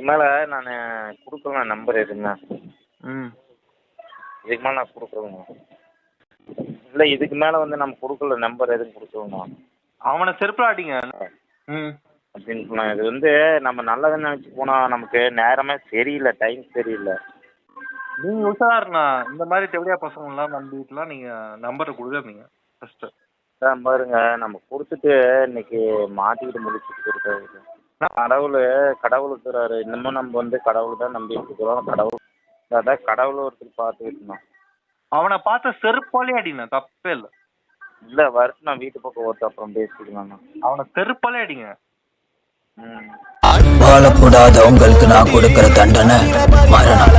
இதுக்கு மேலே நான் கொடுக்கலாம் நம்பர் எதுங்க? இதுக்கு மேலே நான் கொடுக்குறேங்க. இல்லை இதுக்கு மேலே வந்து நம்ம கொடுக்கல நம்பர் எதுவும் கொடுக்கலங்க. அவனை செருப்பில் அடிங்க. அப்படின்னு சொன்னாங்க. இது வந்து நம்ம நல்லதுன்னு நினச்சி போனால் நமக்கு நேரமே சரியில்லை, டைம் சரியில்லை. நீங்கள் உஷாருண்ணா, இந்த மாதிரி தெளியா பசங்களாம் நம்பிட்டுலாம் நீங்கள் நம்பரை கொடுக்காதீங்க ஃபஸ்ட்டு. சார் பாருங்க, நம்ம கொடுத்துட்டு இன்னைக்கு மாட்டிக்கிட்டு முடிச்சுட்டு இருக்காரு. கடவுள் இருக்கிறாரு. இன்னமும் நம்ம வந்து கடவுள் தான் நம்பிட்டு இருக்கிறோம். கடவுள் ஒருத்தர் பார்த்துக்கிட்டு இருந்தோம். அவனை பார்த்த செருப்பாலே அடிங்க, தப்பே இல்லை. இல்லை வரட்டு, நான் வீட்டு பக்கம் ஒருத்தர் அப்புறம் பேசிக்கலாம். அவனை செருப்பாலே அடிங்க. வாழக்கூடாத உங்களுக்கு நான் கொடுக்கிற தண்டனை மரணம்.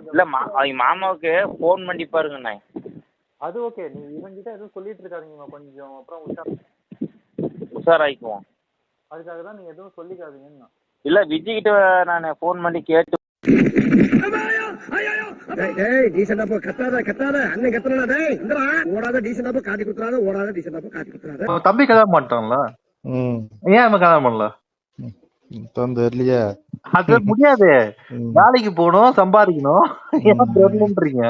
இல்லை அவங்க மாமாவுக்கு ஃபோன் பண்ணி பாருங்கண்ணே. அது ஓகே, நீங்க இவங்கிட்ட எதுவும் சொல்லிட்டு இருக்காதீங்க, கொஞ்சம் அப்புறம் உஷாராயிக்குவோம். அதுக்காக தான் நீங்க எதுவும் சொல்லிக்காதீங்கன்னா. இல்லை விஜய்கிட்ட நான் ஃபோன் பண்ணி கேட்டு தம்பி கல்யாணம் பண்ணிட்டான்ல, ஏன் அவன் கல்யாணம் பண்ணல? தெரியலையே. அது முடியாது, வேலைக்கு போகணும், சம்பாதிக்கணும். ஏன் தெரியலன்றீங்க?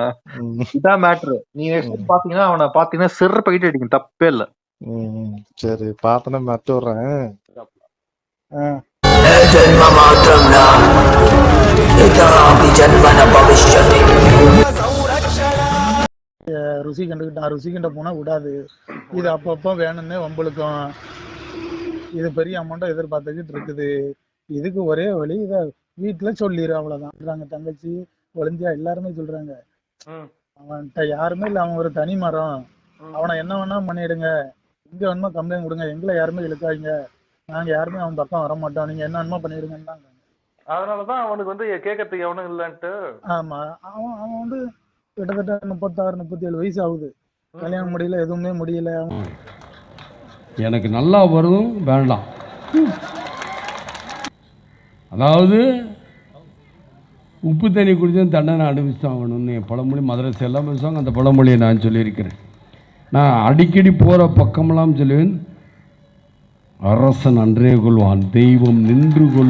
இதான் மேட்ரு. நீங்க பாத்தீங்கன்னா அவனை பாத்தீங்கன்னா சிறு பைட்டு அடிக்கும், தப்பே இல்ல. சரி பாத்தன மத்த விடுறேன். ருசி கண்டுக்கிட்டான், ருசி கண்ட போனா விடாது. இது அப்பப்போ வேணும்னே வம்பளுக்கும். இது பெரிய அமௌண்ட்டை எதிர்பார்த்துக்கிட்டு இருக்குது. இதுக்கு ஒரே வழி, இதை வீட்டுல சொல்லிடு, அவ்வளவுதான். தங்கச்சி ஒளிஞ்சியா எல்லாருமே சொல்றாங்க. அவன்கிட்ட யாருமே இல்லை, அவன் ஒரு தனி மரம். அவனை என்ன வேணா பண்ணிடுங்க, எங்க வேணுமோ கம்ப்ளைண்ட் கொடுங்க, எங்களை யாருமே இழுக்காங்க, நாங்க யாருமே அவன் பக்கம் வர மாட்டோம், நீங்க என்ன வேணுமோ பண்ணிடுங்கன்னு. அதனாலதான் அவனுக்கு வந்து கேட்கறதுக்கு எவனும் இல்லன்ட்டு. ஆமா, அவன் வந்து கிட்டத்தட்ட 36-37 வயசு ஆகுது. கல்யாணம் முடியல, எதுவுமே முடியல. எனக்கு நல்லா வரும் வேண்டாம். அதாவது உப்பு தண்ணி குடிச்சா தண்டனை அனுபவிச்சாகணும்னு பழமொழி மதரசை எல்லாம் பேசுவாங்க. அந்த பழமொழியை நான் சொல்லியிருக்கிறேன். நான் அடிக்கடி போகிற பக்கமெல்லாம் சொல்லுவேன், அரசன் அன்றே கொள்வான், தெய்வம் நின்று கொள்.